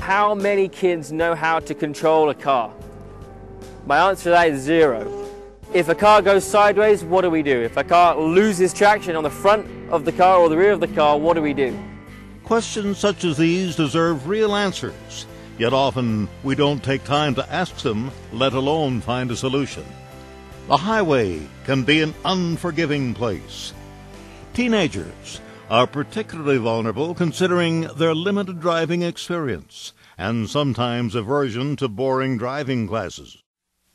how many kids know how to control a car? My answer to that is 0. If a car goes sideways, what do we do? If a car loses traction on the front of the car or the rear of the car, what do we do? Questions such as these deserve real answers, yet often we don't take time to ask them, let alone find a solution. The highway can be an unforgiving place. Teenagers are particularly vulnerable considering their limited driving experience and sometimes aversion to boring driving classes.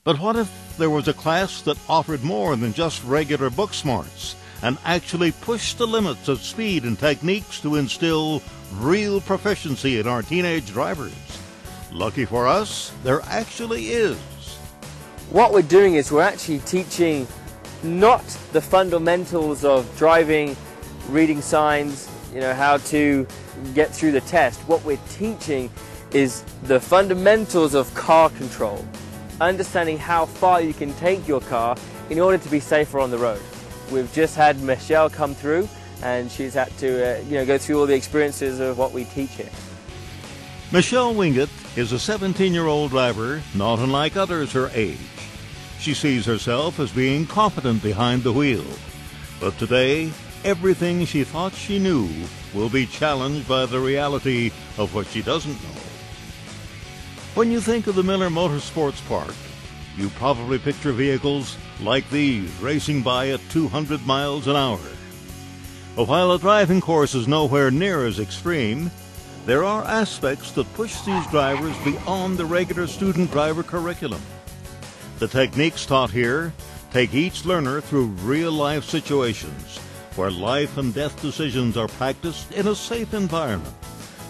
But what if there was a class that offered more than just regular book smarts and actually pushed the limits of speed and techniques to instill real proficiency in our teenage drivers? Lucky for us, there actually is. What we're doing is we're actually teaching not the fundamentals of driving, reading signs, how to get through the test. What we're teaching is the fundamentals of car control, understanding how far you can take your car in order to be safer on the road. We've just had Michelle come through, and she's had to go through all the experiences of what we teach here. Michelle Wingett is a 17-year-old driver, not unlike others her age. She sees herself as being confident behind the wheel. But today, everything she thought she knew will be challenged by the reality of what she doesn't know. When you think of the Miller Motorsports Park, you probably picture vehicles like these racing by at 200 miles an hour. But while a driving course is nowhere near as extreme, there are aspects that push these drivers beyond the regular student driver curriculum. The techniques taught here take each learner through real-life situations where life and death decisions are practiced in a safe environment.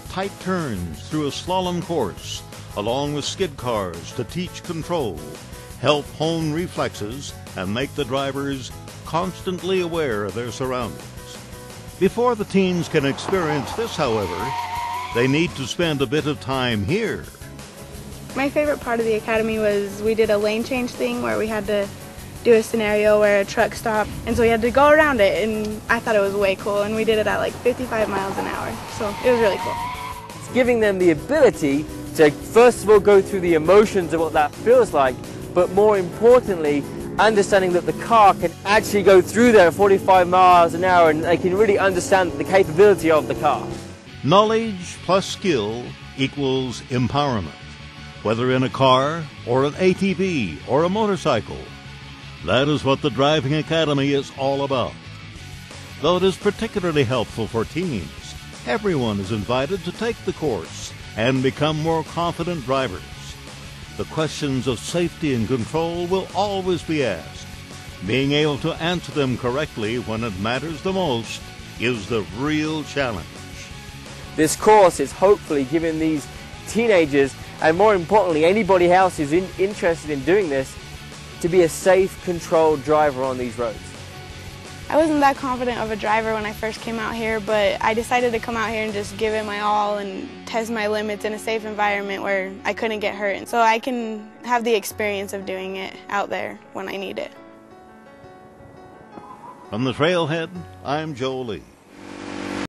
Tight turns through a slalom course, along with skid cars to teach control, help hone reflexes, and make the drivers constantly aware of their surroundings. Before the teens can experience this, however, they need to spend a bit of time here. My favorite part of the academy was we did a lane change thing where we had to do a scenario where a truck stopped, and so we had to go around it, and I thought it was way cool, and we did it at like 55 miles an hour, so it was really cool. It's giving them the ability to first of all go through the emotions of what that feels like, but more importantly, understanding that the car can actually go through there at 45 miles an hour, and they can really understand the capability of the car. Knowledge plus skill equals empowerment, whether in a car or an ATV or a motorcycle. That is what the Driving Academy is all about. Though it is particularly helpful for teens, everyone is invited to take the course and become more confident drivers. The questions of safety and control will always be asked. Being able to answer them correctly when it matters the most is the real challenge. This course is hopefully giving these teenagers, and more importantly anybody else who's interested in doing this, to be a safe, controlled driver on these roads. I wasn't that confident of a driver when I first came out here, but I decided to come out here and just give it my all and test my limits in a safe environment where I couldn't get hurt, and so I can have the experience of doing it out there when I need it. From the trailhead, I'm Joe Lee.